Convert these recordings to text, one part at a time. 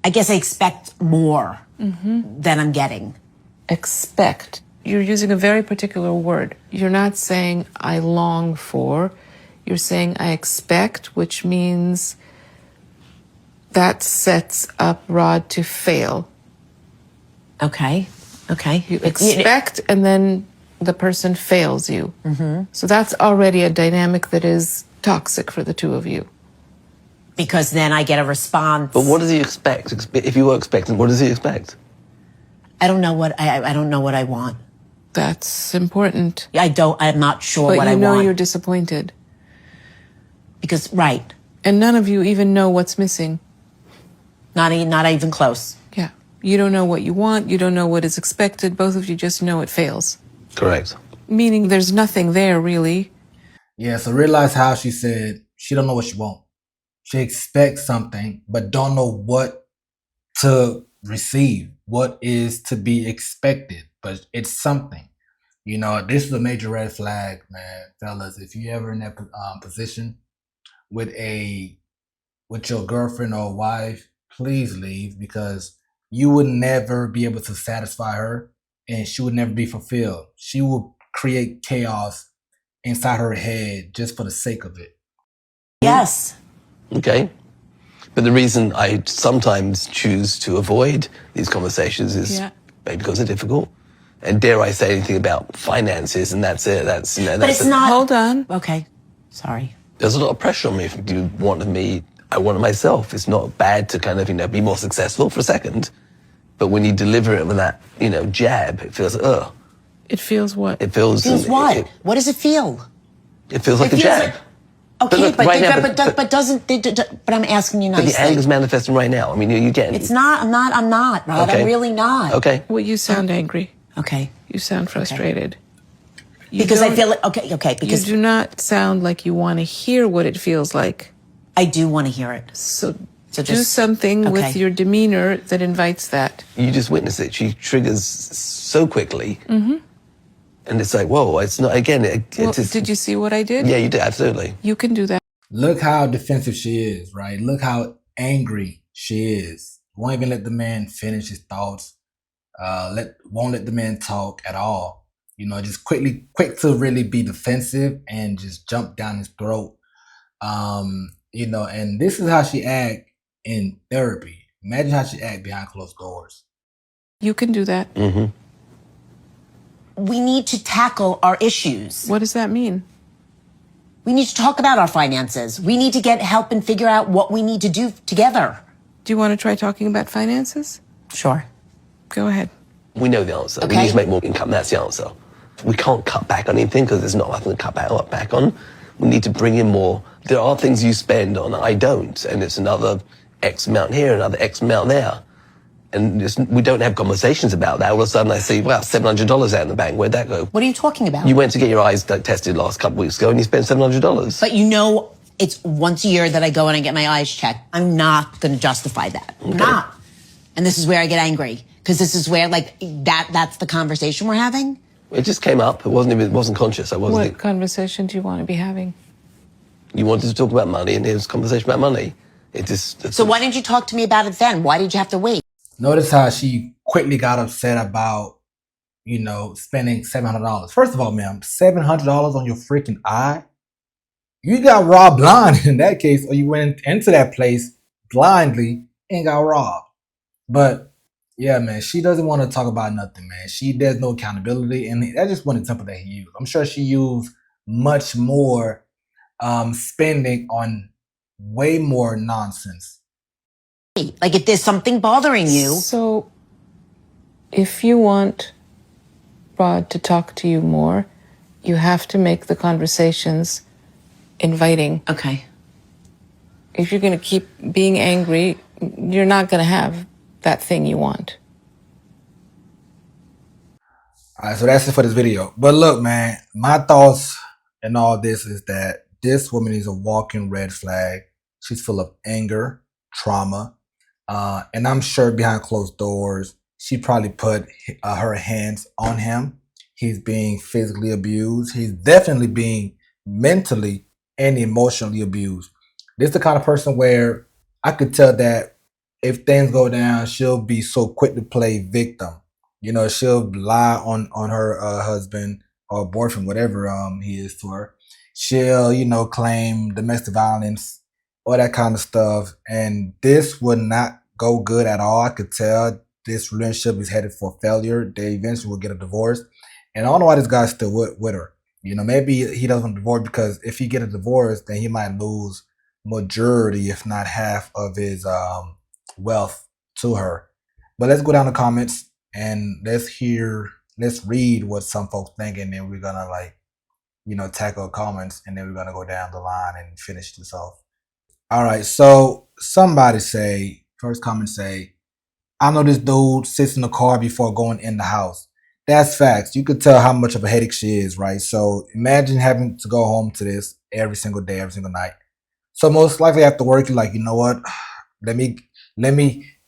I guess I expect more than I'm getting. Expect. You're using a very particular word. You're not saying I long for. You're saying I expect, which means that sets up Rod to fail. Okay. You expect, and then the person fails you. So that's already a dynamic that is toxic for the two of you. Because then I get a response. But what does he expect? If you were expecting, what does he expect? I don't know what I don't know what I want. That's important. I'm not sure But what I you know want. you're disappointed. Because, right. And none of you even know what's missing. Not even close. Yeah. You don't know what you want. You don't know what is expected. Both of you just know it fails. Correct. Meaning there's nothing there, really. Yeah, so realize how she said she don't know what she wants. She expects something, but don't know what to receive, what is to be expected, but it's something. You know, this is a major red flag, man, fellas. If you ever in that position with your girlfriend or wife, please leave, because you would never be able to satisfy her, and she would never be fulfilled. She will create chaos inside her head just for the sake of it. Yes. Okay. But the reason I sometimes choose to avoid these conversations is maybe because they're difficult. And dare I say anything about finances, and that's it. That's, you know, But it's not. Hold on. Okay. Sorry. There's a lot of pressure on me. If you wanted me, I want it myself. It's not bad to kind of, you know, be more successful for a second. But when you deliver it with that, you know, jab, it feels, ugh. It feels what? It feels... Feels what? What does it feel? It feels like a jab. Okay, But I'm asking you nicely. But the anger's manifesting right now. I mean, you get... It's not. I'm not, Rod. Okay. I'm really not. Okay. Well, you sound angry. Okay. You sound frustrated. Because I feel like, okay, because you do not sound like you want to hear what it feels like. I do want to hear it. So do just something with your demeanor that invites that. You just witness it. She triggers so quickly. And it's like, whoa, it's not, again, Did you see what I did? Yeah, you did, absolutely. You can do that. Look how defensive she is, right? Look how angry she is. Won't even let the man finish his thoughts. Won't let the man talk at all. You know, just quick to really be defensive and just jump down his throat. You know, and this is how she act in therapy. Imagine how she act behind closed doors. You can do that. We need to tackle our issues. What does that mean? We need to talk about our finances. We need to get help and figure out what we need to do together. Do you want to try talking about finances? Sure. Go ahead. We know the answer. Okay. We need to make more income. That's the answer. We can't cut back on anything because there's not nothing to cut back on. We need to bring in more. There are things you spend on, I don't, and it's another X amount here, another X amount there. And we don't have conversations about that. All of a sudden I see, wow, $700 out in the bank. Where'd that go? What are you talking about? You went to get your eyes tested last couple of weeks ago and you spent $700. But you know, it's once a year that I go and I get my eyes checked. I'm not going to justify that. I'm not. And this is where I get angry. Because this is where, like, that's the conversation we're having. It just came up. It wasn't conscious. What conversation do you want to be having? You wanted to talk about money, and it was a conversation about money. So why didn't you talk to me about it then? Why did you have to wait? Notice how she quickly got upset about, you know, spending $700. First of all, ma'am, $700 on your freaking eye? You got robbed blind in that case, or you went into that place blindly and got robbed. But yeah, man, she doesn't want to talk about nothing, man. There's no accountability, and that's just one example that he used. I'm sure she used much more spending on way more nonsense. Like, if there's something bothering you. So, if you want Rod to talk to you more, you have to make the conversations inviting. Okay. If you're going to keep being angry, you're not going to have that thing you want. All right, so that's it for this video. But look, man, my thoughts in all this is that this woman is a walking red flag. She's full of anger, trauma, and I'm sure behind closed doors, she probably put her hands on him. He's being physically abused. He's definitely being mentally and emotionally abused. This is the kind of person where I could tell that if things go down, she'll be so quick to play victim. She'll lie on her husband or boyfriend, whatever he is to her. She'll, claim domestic violence, all that kind of stuff. And this would not go good at all. I could tell this relationship is headed for failure. They eventually will get a divorce. And I don't know why this guy's still with her. Maybe he doesn't want a divorce because if he get a divorce, then he might lose majority, if not half, of his wealth to her. But let's go down the comments and let's read what some folks think, and then we're gonna tackle comments, and then we're gonna go down the line and finish this off. All right, so first comment say, I know this dude sits in the car before going in the house. That's facts. You could tell how much of a headache she is, right? So imagine having to go home to this every single day, every single night. So most likely after work, you're like, you know what? Let me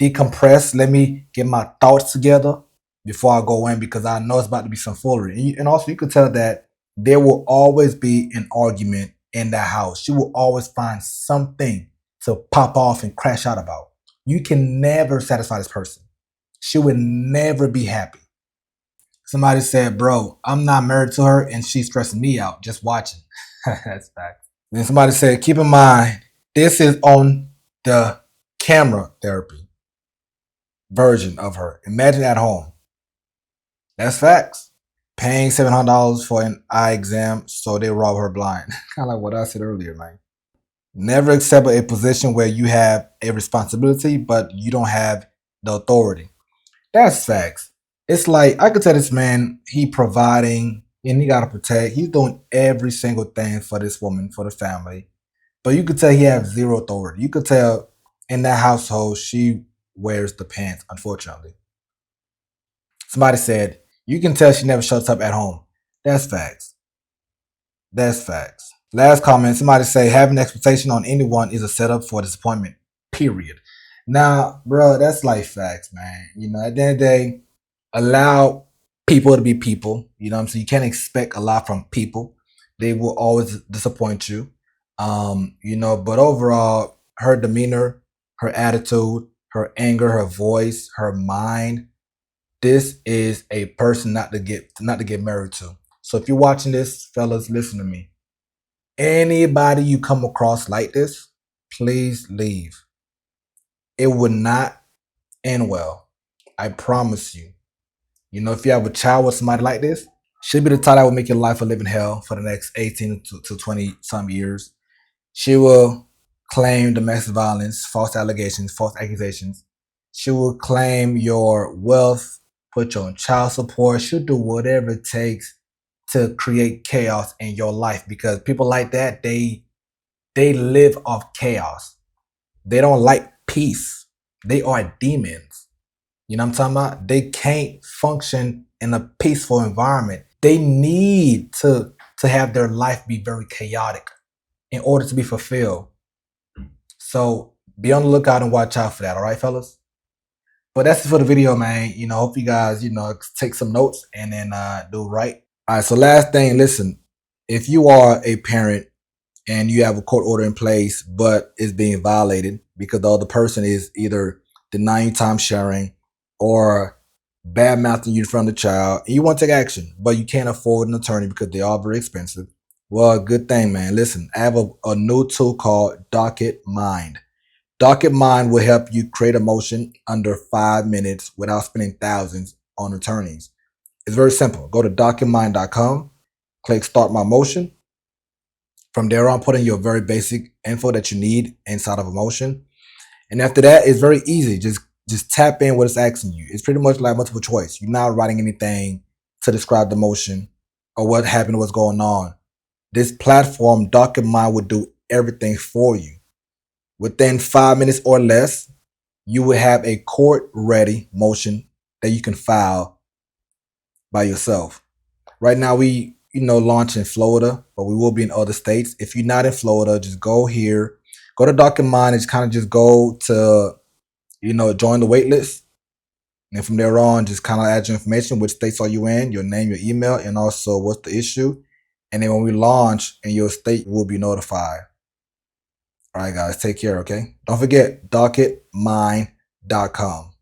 decompress. Let me get my thoughts together before I go in, because I know it's about to be some foolery. And also you could tell that there will always be an argument in that house. She will always find something to pop off and crash out about. You can never satisfy this person. She will never be happy. Somebody said, bro, I'm not married to her and she's stressing me out just watching. That's facts. Then somebody said, keep in mind, this is on the camera therapy version of her. Imagine at home. That's facts. Paying $700 for an eye exam so they rob her blind. Kind of like what I said earlier, man. Never accept a position where you have a responsibility, but you don't have the authority. That's facts. It's like, I could tell this man, he providing and he got to protect. He's doing every single thing for this woman, for the family. But you could tell he has zero authority. You could tell in that household, she wears the pants, unfortunately. Somebody said, you can tell she never shuts up at home. That's facts. That's facts. Last comment, somebody say, having expectation on anyone is a setup for disappointment, period. Now, bro, that's like facts, man. At the end of the day, allow people to be people. So you can't expect a lot from people. They will always disappoint you. But overall, her demeanor, her attitude, her anger, her voice, her mind, this is a person not to get married to. So if you're watching this, fellas, listen to me. Anybody you come across like this, please leave. It would not end well. I promise you. If you have a child with somebody like this, she'll be the type that will make your life a living hell for the next 18 to 20 some years. She will claim domestic violence, false allegations, false accusations. She will claim your wealth, put you on child support. She'll do whatever it takes to create chaos in your life, because people like that, they live off chaos. They don't like peace. They are demons. You know what I'm talking about? They can't function in a peaceful environment. They need to have their life be very chaotic in order to be fulfilled. So be on the lookout and watch out for that. All right, fellas? But that's it for the video, man. Hope you guys, take some notes and then do right. All right, so last thing, listen, if you are a parent and you have a court order in place, but it's being violated because the other person is either denying time sharing or bad mouthing you in front of the child, and you want to take action, but you can't afford an attorney because they are very expensive. Well, good thing, man. Listen, I have a new tool called Docket Mind. Docket Mind will help you create a motion under 5 minutes without spending thousands on attorneys. It's very simple. Go to docketmind.com, click Start My Motion. From there on, put in your very basic info that you need inside of a motion. And after that, it's very easy. Just tap in what it's asking you. It's pretty much like multiple choice. You're not writing anything to describe the motion or what happened, what's going on. This platform, Docket Mind, will do everything for you. Within 5 minutes or less, you will have a court-ready motion that you can file by yourself. Right now, we launch in Florida, but we will be in other states. If you're not in Florida, just go here, go to Docket Mind, and just go to join the wait list. And from there on, just kind of add your information, which states are you in, your name, your email, and also what's the issue. And then when we launch in your state, you will be notified. All right, guys, take care, okay? Don't forget, docketmind.com. gmail.com.